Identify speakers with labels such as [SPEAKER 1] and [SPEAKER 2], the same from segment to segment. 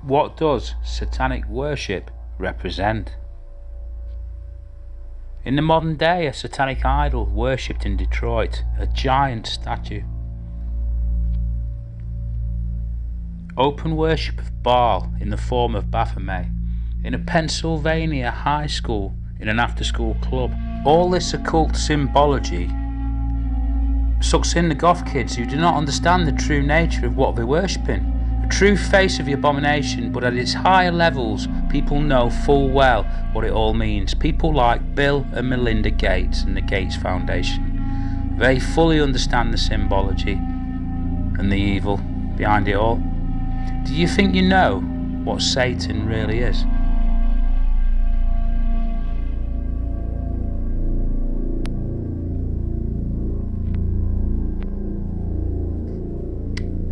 [SPEAKER 1] What does satanic worship represent? In the modern day, a satanic idol worshipped in Detroit, a giant statue. Open worship of Baal in the form of Baphomet in a Pennsylvania high school in an after-school club. All this occult symbology sucks in the goth kids who do not understand the true nature of what they're worshipping. A true face of the abomination, but at its higher levels people know full well what it all means. People like Bill and Melinda Gates and the Gates Foundation. They fully understand the symbology and the evil behind it all. Do you think you know what Satan really is?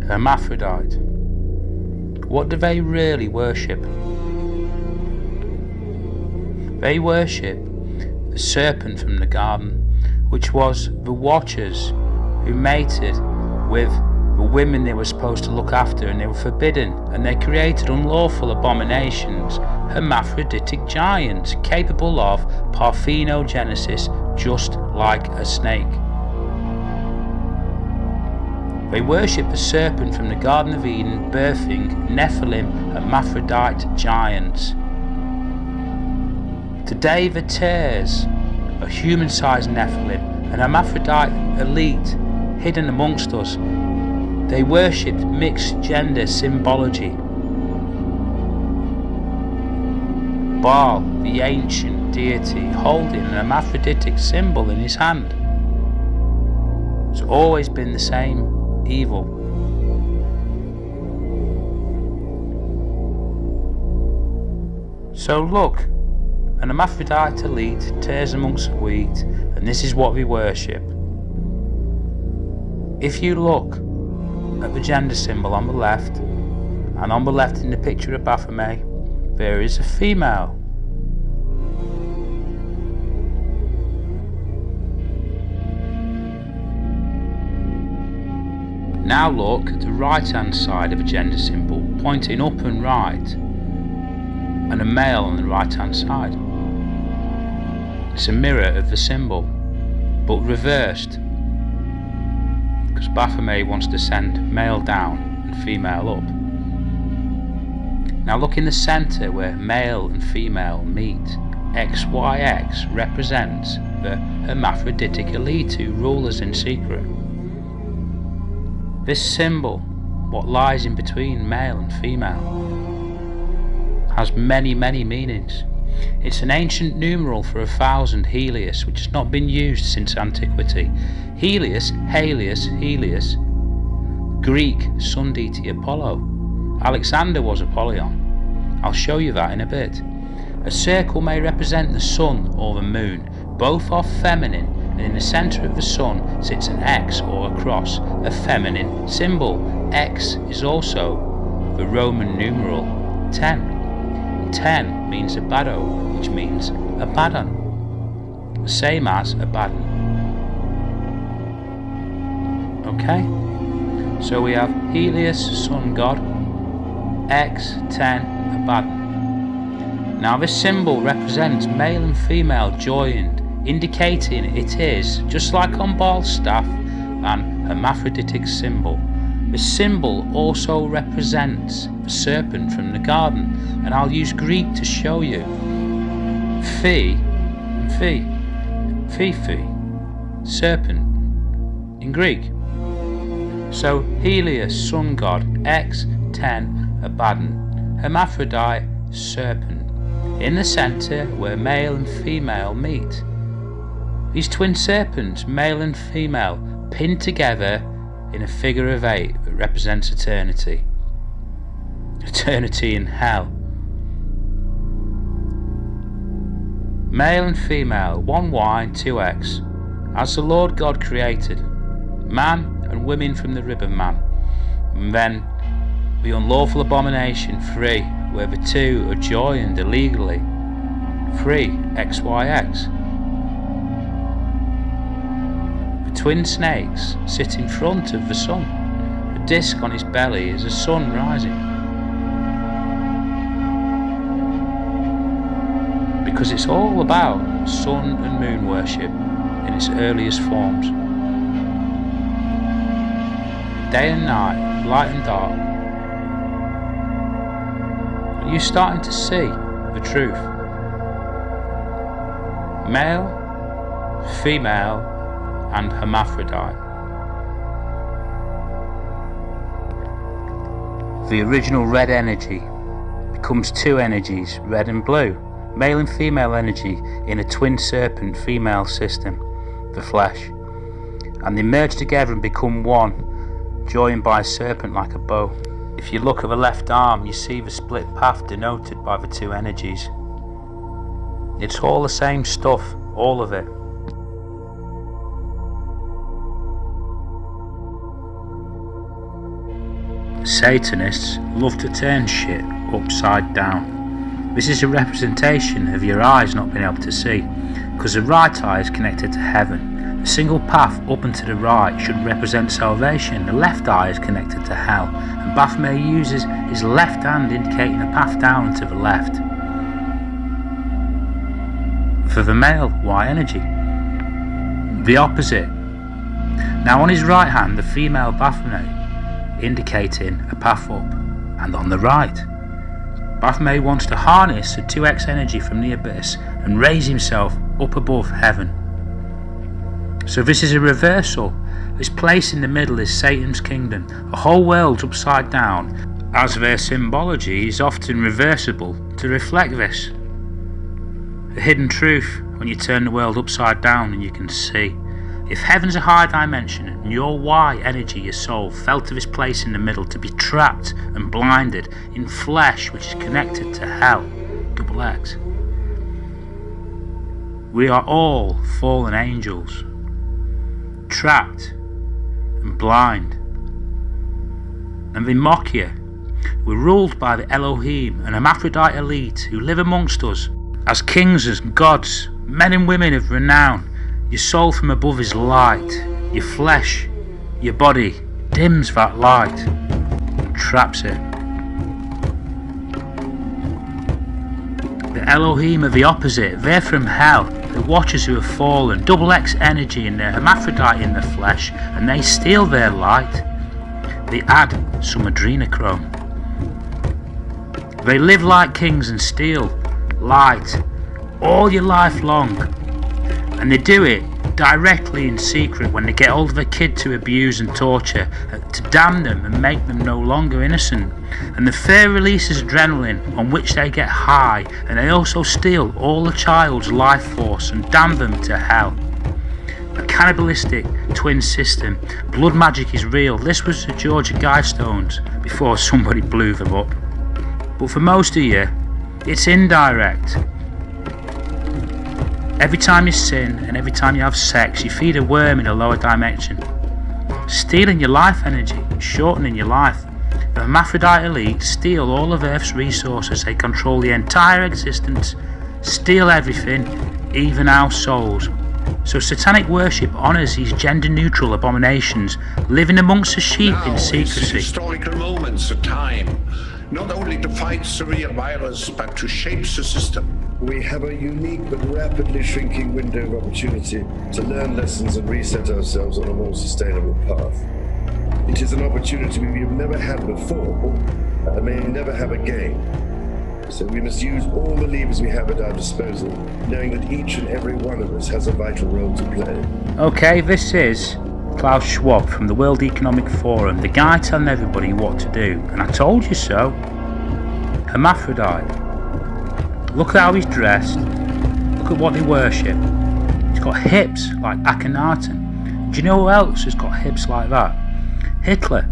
[SPEAKER 1] Hermaphrodite. What do they really worship? They worship the serpent from the garden, which was the watchers who mated with the women they were supposed to look after, and they were forbidden, and they created unlawful abominations, hermaphroditic giants capable of parthenogenesis just like a snake. They worship the serpent from the Garden of Eden, birthing Nephilim, hermaphrodite giants. Today the tares are human-sized Nephilim, an hermaphrodite elite hidden amongst us. They worshipped mixed gender symbology. Baal, the ancient deity, holding an hermaphroditic symbol in his hand. It's always been the same evil. So look, an hermaphrodite elite tears amongst the wheat, and this is what we worship. If you look at the gender symbol on the left, and on the left in the picture of Baphomet, there is a female. Now look at the right hand side of a gender symbol, pointing up and right, and a male on the right hand side. It's a mirror of the symbol, but reversed, because Baphomet wants to send male down and female up. Now look in the centre where male and female meet. XYX represents the hermaphroditic elite who rule us in secret. This symbol, what lies in between male and female, has many meanings. It's an ancient numeral for 1,000 Helios, which has not been used since antiquity. Helios, Helios, Greek sun deity Apollo. Alexander was Apollyon. I'll show you that in a bit. A circle may represent the sun or the moon. Both are feminine, and in the centre of the sun sits an X or a cross, a feminine symbol. X is also the Roman numeral 10. 10 means Abado, which means Abaddon, the same as Abaddon. Okay, so we have Helios, sun god, X, 10, Abaddon. Now this symbol represents male and female joined, indicating it is, just like on Baal's staff, an hermaphroditic symbol. The symbol also represents the serpent from the garden, and I'll use Greek to show you. Phi, serpent in Greek. So Helios, sun god, X, 10, Abaddon, hermaphrodite, serpent. In the centre where male and female meet. These twin serpents, male and female, pinned together in a figure of 8 that represents eternity. Eternity in hell. Male and female, 1Y, 2X, as the Lord God created, man and women from the rib of man. And then the unlawful abomination, 3, where the two are joined illegally, 3, XYX. Twin snakes sit in front of the sun. The disc on his belly is a sun rising. because it's all about sun and moon worship in its earliest forms. Day and night, light and dark. Are you starting to see the truth? Male, female, and hermaphrodite. The original red energy becomes two energies, red and blue, male and female energy in a twin serpent female system, the flesh, and they merge together and become one, joined by a serpent like a bow. If you look at the left arm, you see the split path denoted by the two energies. It's all the same stuff, all of it. Satanists love to turn shit upside down. This is a representation of your eyes not being able to see, because the right eye is connected to heaven. The single path up and to the right should represent salvation. The left eye is connected to hell, and Baphomet uses his left hand indicating a path down and to the left. For the male, Y energy. The opposite. Now on his right hand, the female Baphomet, indicating a path up, and on the right, Baphomet wants to harness the 2x energy from the abyss and raise himself up above heaven. So this is a reversal. This place in the middle is Satan's kingdom. The whole world's upside down, as their symbology is often reversible to reflect this. The hidden truth when you turn the world upside down and you can see. If heaven's a high dimension and your Y energy, your soul, fell to this place in the middle to be trapped and blinded in flesh which is connected to hell, double X. We are all fallen angels, trapped and blind. And they mock you. We're ruled by the ELOHIM, an hermaphrodite elite who live amongst us as kings and gods, men and women of renown. Your soul from above is light. Your flesh, your body, dims that light and traps it. The Elohim are the opposite. They're from hell. The watchers who have fallen, double X energy in their hermaphrodite in the flesh, and they steal their light. They add some adrenochrome. They live like kings and steal light all your life long. And they do it directly in secret when they get hold of a kid to abuse and torture, to damn them and make them no longer innocent. And the fear releases adrenaline on which they get high, and they also steal all the child's life force and damn them to hell. A cannibalistic twin system. Blood magic is real. This was the Georgia Guidestones before somebody blew them up. But for most of you, it's indirect. Every time you sin and every time you have sex, you feed a worm in a lower dimension, stealing your life energy, shortening your life. The hermaphrodite elite steal all of Earth's resources. They control the entire existence, steal everything, even our souls. So satanic worship honours these gender-neutral abominations, living amongst the sheep in secrecy.
[SPEAKER 2] It's historical moments of time, not only to fight severe virus, but to shape the system.
[SPEAKER 3] We have a unique but rapidly shrinking window of opportunity to learn lessons and reset ourselves on a more sustainable path. It is an opportunity we have never had before and may never have again. So we must use all the levers we have at our disposal, knowing that each and every one of us has a vital role to play.
[SPEAKER 1] Okay, this is Klaus Schwab from the World Economic Forum, the guy telling everybody what to do. And I told you so. Hermaphrodite. Look at how he's dressed. Look at what they worship. He's got hips like Akhenaten. Do you know who else has got hips like that? Hitler.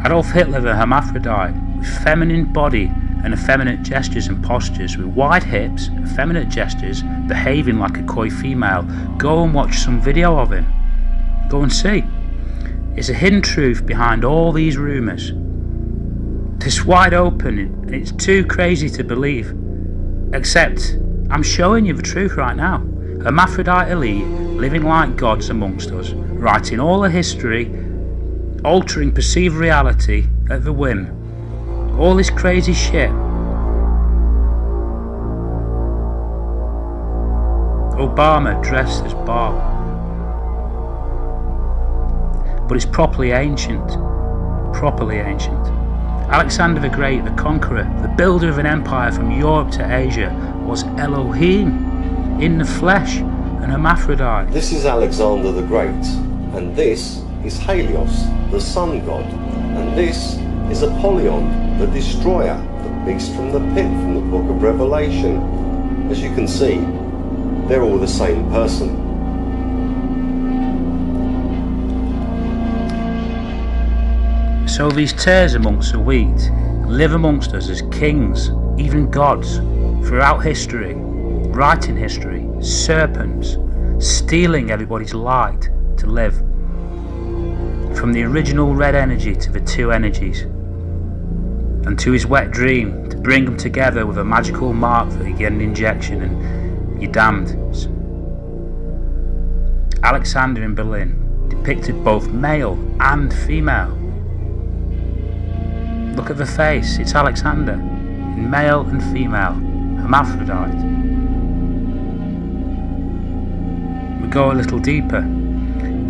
[SPEAKER 1] Adolf Hitler, the hermaphrodite, with feminine body and effeminate gestures and postures, with wide hips, effeminate gestures, behaving like a coy female. Go and watch some video of him. Go and see. It's a hidden truth behind all these rumours. It's wide open, and it's too crazy to believe. Except, I'm showing you the truth right now. Hermaphrodite elite, living like gods amongst us, writing all the history, altering perceived reality at the whim. All this crazy shit. Obama dressed as Bob. But it's properly ancient. Properly ancient. Alexander the Great, the conqueror, the builder of an empire from Europe to Asia, was Elohim, in the flesh, an hermaphrodite.
[SPEAKER 4] This is Alexander the Great, and this is Helios, the sun god, and this is Apollyon, the destroyer, the beast from the pit from the book of Revelation. As you can see, they're all the same person.
[SPEAKER 1] So these tares amongst the wheat live amongst us as kings, even gods, throughout history, writing history, serpents, stealing everybody's light to live. From the original red energy to the two energies, and to his wet dream to bring them together with a magical mark that you get an injection and you're damned. Alexander in Berlin depicted both male and female. Look at the face, it's Alexander, in male and female, hermaphrodite. We go a little deeper.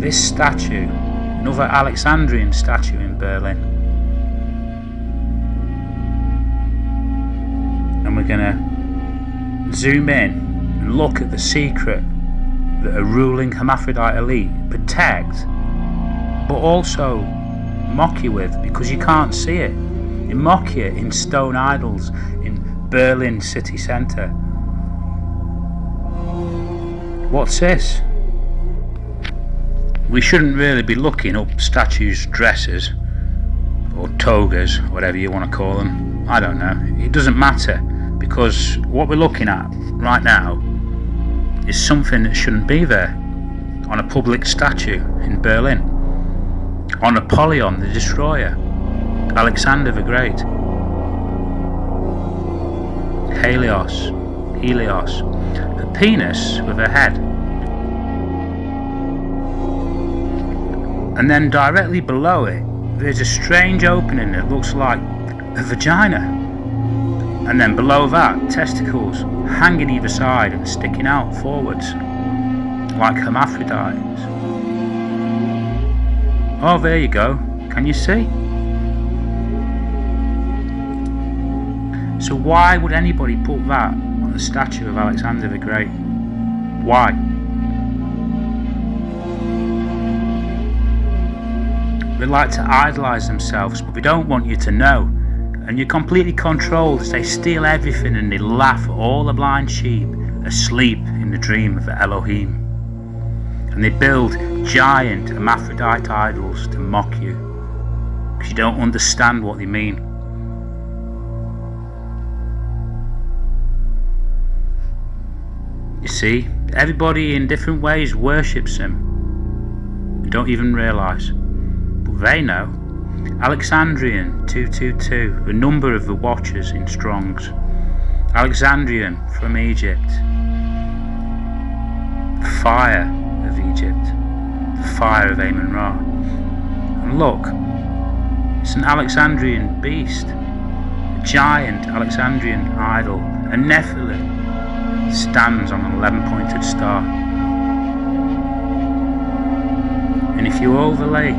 [SPEAKER 1] This statue, another Alexandrian statue in Berlin. And we're going to zoom in and look at the secret that a ruling hermaphrodite elite protect, but also mock you with, because you can't see it. They mock you in stone idols in Berlin city centre. What's this? We shouldn't really be looking up statues' dresses or togas, whatever you want to call them. I don't know. It doesn't matter, because what we're looking at right now is something that shouldn't be there on a public statue in Berlin. On Apollyon the Destroyer, Alexander the Great, Helios, a penis with a head. And then directly below it, there's a strange opening that looks like a vagina. And then below that, testicles hanging either side and sticking out forwards, like hermaphrodites. Oh, there you go. Can you see? So why would anybody put that on the statue of Alexander the Great? Why? They like to idolise themselves, but they don't want you to know. And you're completely controlled as they steal everything and they laugh at all the blind sheep asleep in the dream of the Elohim. And they build giant hermaphrodite idols to mock you, because you don't understand what they mean. You see, everybody in different ways worships him. You don't even realise. But they know. Alexandrian 222, the number of the watchers in Strong's. Alexandrian from Egypt. The fire of Egypt. The fire of Amun-Ra. And look, it's an Alexandrian beast. A giant Alexandrian idol. A Nephilim. Stands on an 11-pointed star. And if you overlay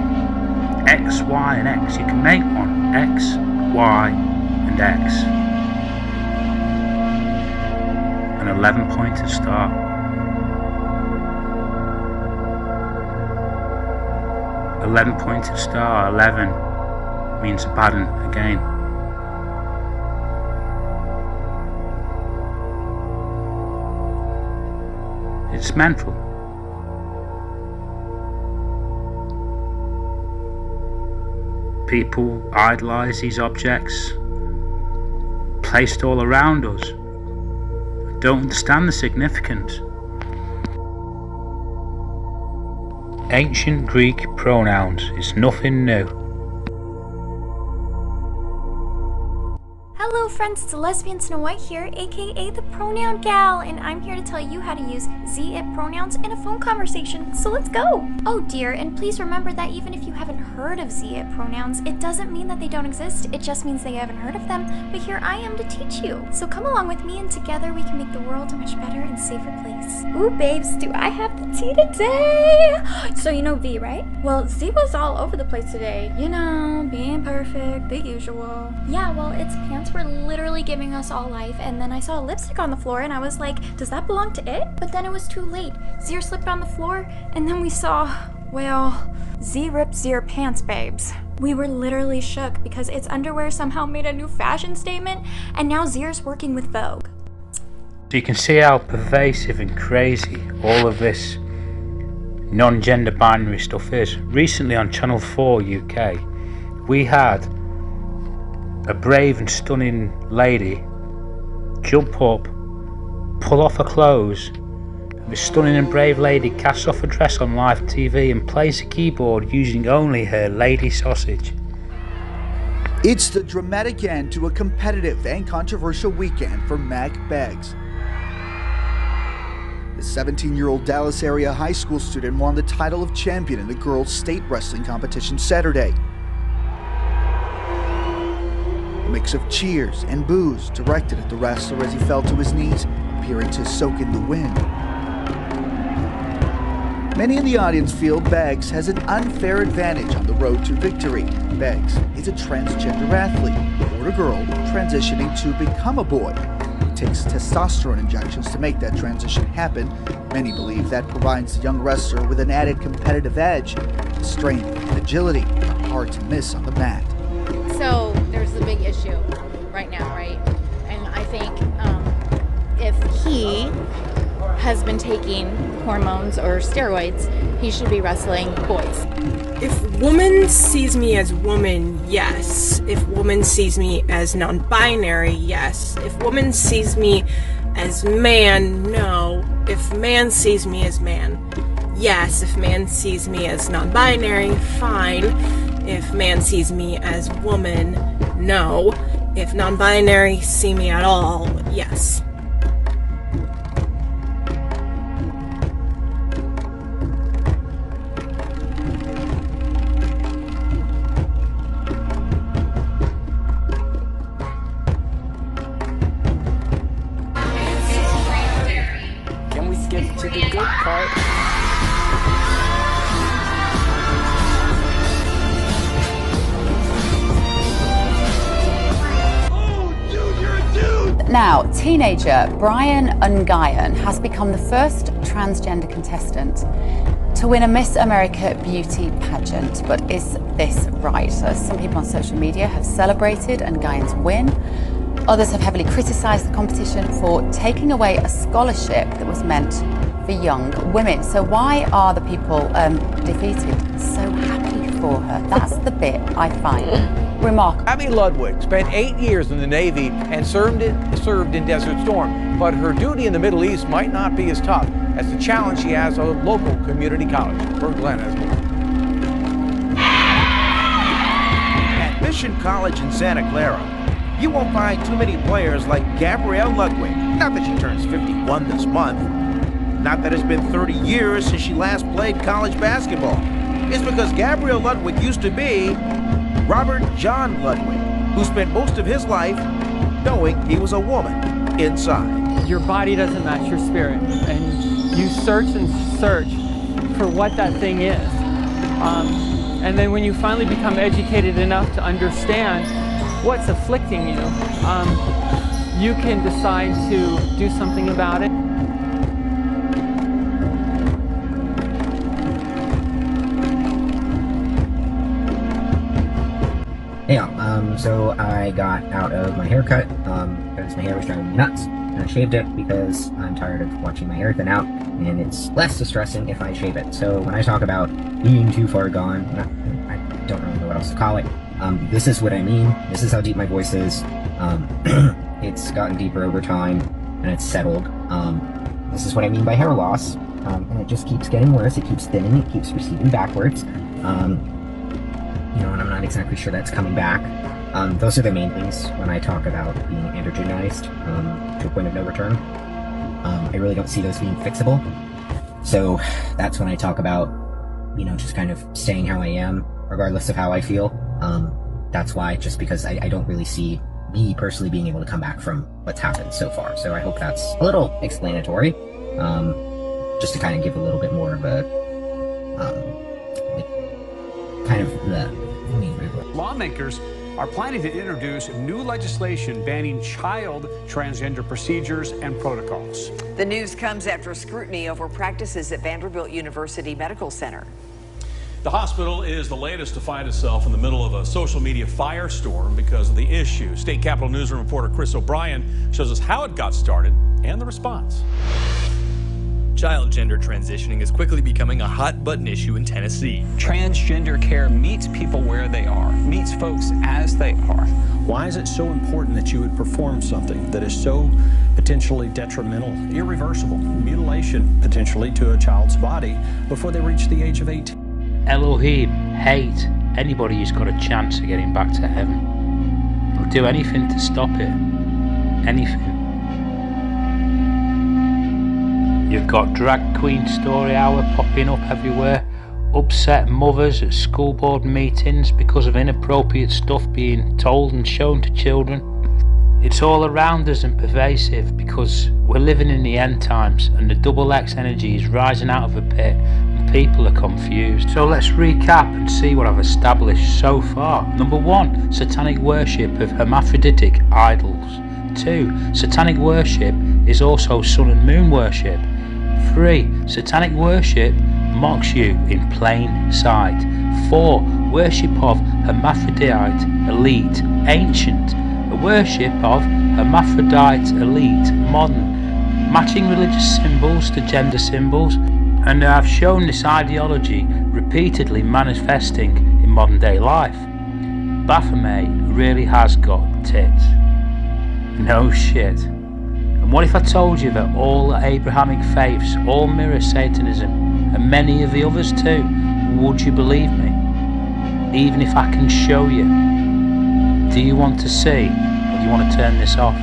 [SPEAKER 1] X, Y and X, you can make one. X, Y and X. An 11-pointed star. "11-pointed star, 11 means Abaddon again. It's mental. People idolise these objects placed all around us. Don't understand the significance. Ancient Greek pronouns is nothing new.
[SPEAKER 5] Hello friends, it's Lesbian Snow White here, aka the Pronoun Gal, and I'm here to tell you how to use ze-it pronouns in a phone conversation, so let's go! Oh dear, and please remember that even if you haven't heard of ze-it pronouns, it doesn't mean that they don't exist, it just means that you haven't heard of them, but here I am to teach you. So come along with me and together we can make the world a much better and safer place. Ooh babes, do I have the tea today? So you know V, right? Well, Z was all over the place today, you know, being perfect, the usual. Yeah, well, its pants were literally giving us all life, and then I saw a lipstick on the floor and I was like, does that belong to it? But then it was too late. Zir slipped on the floor and then we saw, well, Z ripped Zir pants, babes. We were literally shook because its underwear somehow made a new fashion statement and now Zir's working with Vogue.
[SPEAKER 1] So you can see how pervasive and crazy all of this non-gender binary stuff is. Recently on Channel 4 UK, we had a brave and stunning lady jump up, pull off her clothes. This stunning and brave lady casts off her dress on live TV and plays the keyboard using only her lady sausage.
[SPEAKER 6] It's the dramatic end to a competitive and controversial weekend for Mac Beggs. The 17-year-old Dallas area high school student won the title of champion in the girls' state wrestling competition Saturday. A mix of cheers and boos directed at the wrestler as he fell to his knees, appearing to soak in the wind. Many in the audience feel Beggs has an unfair advantage on the road to victory. Beggs is a transgender athlete, or a girl transitioning to become a boy. He takes testosterone injections to make that transition happen. Many believe that provides the young wrestler with an added competitive edge. Strength and agility are hard to miss on the mat.
[SPEAKER 7] So there's the big issue right now, right? And I think if he has been taking hormones or steroids, he should be wrestling boys.
[SPEAKER 8] If woman sees me as woman, yes. If woman sees me as non-binary, yes. If woman sees me as man, no. If man sees me as man, yes. If man sees me as non-binary, fine. If man sees me as woman, no. If non-binary see me at all, yes.
[SPEAKER 9] Can we skip to the good part?
[SPEAKER 10] Now, teenager Brian Ungayan has become the first transgender contestant to win a Miss America beauty pageant. But is this right? Some people on social media have celebrated Ungayan's win. Others have heavily criticised the competition for taking away a scholarship that was meant for young women. So why are the people defeated so happy for her? That's the bit I find remarkable.
[SPEAKER 11] Abby Ludwig spent 8 years in the Navy and served in Desert Storm, but her duty in the Middle East might not be as tough as the challenge she has at a local community college. Bert Glenn has more.
[SPEAKER 12] At Mission College in Santa Clara, you won't find too many players like Gabrielle Ludwig. Not that she turns 51 this month. Not that it's been 30 years since she last played college basketball. It's because Gabrielle Ludwig used to be Robert John Ludwig, who spent most of his life knowing he was a woman inside.
[SPEAKER 13] Your body doesn't match your spirit, and you search and search for what that thing is. And then when you finally become educated enough to understand what's afflicting you, you can decide to do something about it.
[SPEAKER 14] Yeah, so I got out of my haircut because my hair was driving me nuts, and I shaved it because I'm tired of watching my hair thin out, and it's less distressing if I shave it. So when I talk about being too far gone, I don't really know what else to call it. This is what I mean. This is how deep my voice is. It's gotten deeper over time, and it's settled. This is what I mean by hair loss, and it just keeps getting worse. It keeps thinning. It keeps receding backwards. and I'm not exactly sure that's coming back. Those are the main things when I talk about being androgenized to a point of no return. I really don't see those being fixable. So that's when I talk about, just kind of staying how I am, regardless of how I feel. That's why, just because I don't really see me personally being able to come back from what's happened so far. So I hope that's a little explanatory, just to kind of give a little bit more of a,
[SPEAKER 15] Lawmakers are planning to introduce new legislation banning child transgender procedures and protocols.
[SPEAKER 16] The news comes after scrutiny over practices at Vanderbilt University Medical Center.
[SPEAKER 15] The hospital is the latest to find itself in the middle of a social media firestorm because of the issue. State Capitol Newsroom reporter Chris O'Brien shows us how it got started and the response.
[SPEAKER 17] Child gender transitioning is quickly becoming a hot-button issue in Tennessee.
[SPEAKER 18] Transgender care meets people where they are, meets folks as they are.
[SPEAKER 19] Why is it so important that you would perform something that is so potentially detrimental, irreversible, mutilation potentially to a child's body before they reach the age of 18?
[SPEAKER 1] Elohim hate anybody who's got a chance of getting back to heaven. They'll do anything to stop it. Anything. You've got drag queen story hour popping up everywhere, upset mothers at school board meetings because of inappropriate stuff being told and shown to children. It's all around us and pervasive because we're living in the end times and the double X energy is rising out of a pit and people are confused. So let's recap and see what I've established so far. Number 1, satanic worship of hermaphroditic idols. 2, satanic worship is also sun and moon worship. 3, satanic worship mocks you in plain sight. 4, worship of hermaphrodite, elite, ancient. A worship of hermaphrodite, elite, modern, matching religious symbols to gender symbols, and I've shown this ideology repeatedly manifesting in modern day life. Baphomet really has got tits. No shit. And what if I told you that all Abrahamic faiths all mirror Satanism, and many of the others too? Would you believe me? Even if I can show you? Do you want to see, or do you want to turn this off?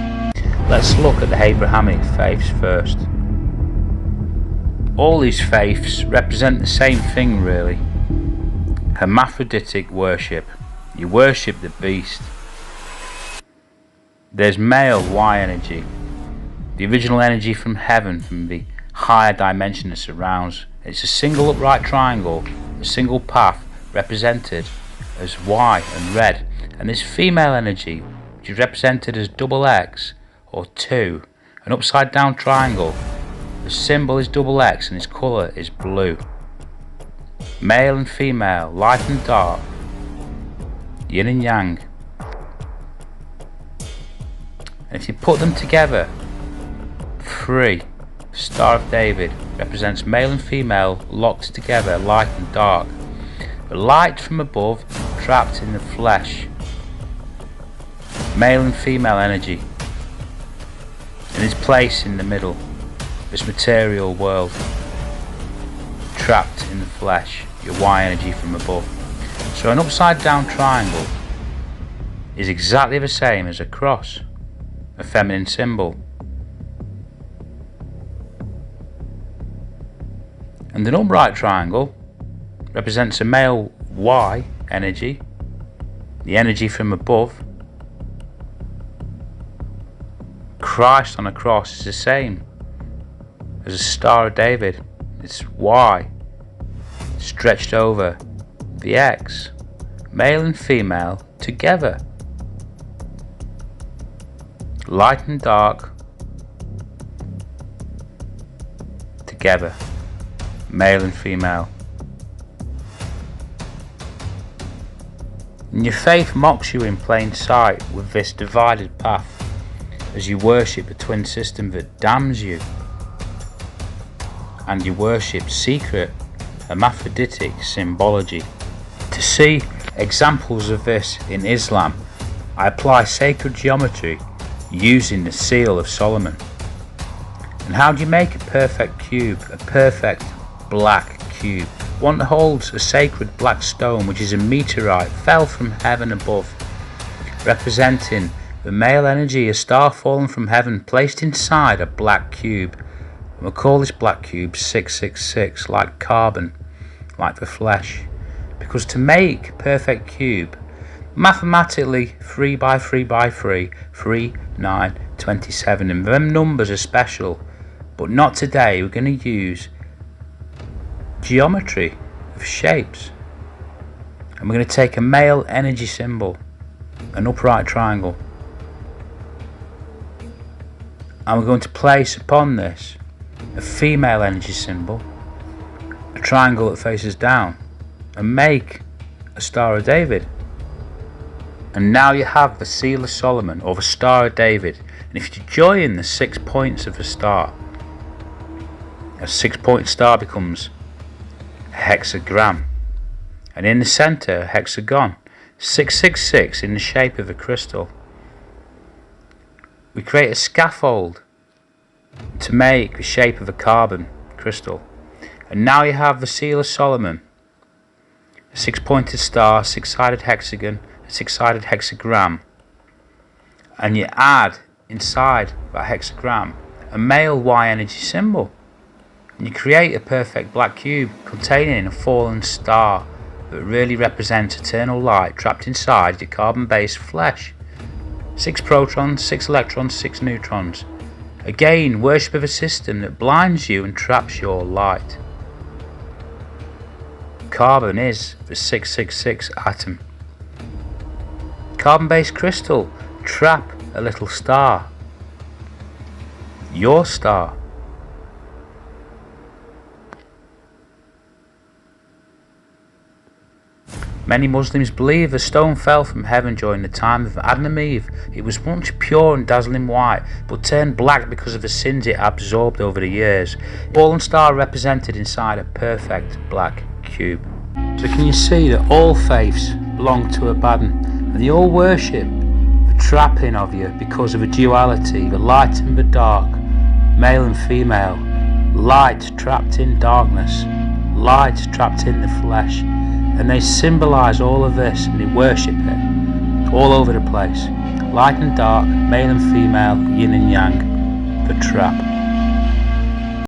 [SPEAKER 1] Let's look at the Abrahamic faiths first. All these faiths represent the same thing really. Hermaphroditic worship. You worship the beast. There's male Y energy, the original energy from heaven, from the higher dimension that surrounds. It's a single upright triangle, a single path represented as Y and red, and this female energy, which is represented as double X or 2, an upside down triangle. The symbol is double X and its colour is blue. Male and female, light and dark, yin and yang. And if you put them together, 3, Star of David, represents male and female locked together, light and dark. The light from above, trapped in the flesh. Male and female energy, in its place in the middle, this material world, trapped in the flesh, your Y energy from above. So an upside down triangle is exactly the same as a cross, a feminine symbol. And an upright triangle represents a male Y energy, the energy from above. Christ on a cross is the same as a Star of David. It's Y stretched over the X, male and female together, light and dark together, male and female. And your faith mocks you in plain sight with this divided path as you worship a twin system that damns you, and you worship secret hermaphroditic symbology. To see examples of this in Islam, I apply sacred geometry using the seal of Solomon. And how do you make a perfect cube, a perfect black cube? One holds a sacred black stone, which is a meteorite, fell from heaven above, representing the male energy, a star fallen from heaven, placed inside a black cube. And we'll call this black cube 666, like carbon, like the flesh. Because to make a perfect cube, mathematically 3 by 3 by 3, 3, 9, 27, and them numbers are special, but not today. We're going to use geometry of shapes, and we're going to take a male energy symbol, an upright triangle, and we're going to place upon this a female energy symbol, a triangle that faces down, and make a Star of David. And now you have the Seal of Solomon, or the Star of David. And if you join the 6 points of the star, a 6-point star becomes a hexagram, and in the center a hexagon, 666 in the shape of a crystal. We create a scaffold to make the shape of a carbon crystal, and now you have the Seal of Solomon, a 6-pointed star, 6-sided hexagon, a 6-sided hexagram, and you add inside that hexagram a male Y energy symbol, and you create a perfect black cube containing a fallen star that really represents eternal light trapped inside your carbon-based flesh. 6 protons, 6 electrons, 6 neutrons. Again, worship of a system that blinds you and traps your light. Carbon is the 666 atom. Carbon-based crystal, trap a little star. Your star. Many Muslims believe the stone fell from heaven during the time of Adam and Eve. It was once pure and dazzling white, but turned black because of the sins it absorbed over the years. The fallen star represented inside a perfect black cube. So can you see that all faiths belong to Abaddon, and they all worship the trapping of you because of a duality, the light and the dark, male and female, light trapped in darkness, light trapped in the flesh. And they symbolize all of this, and they worship it all over the place. Light and dark, male and female, yin and yang, the trap.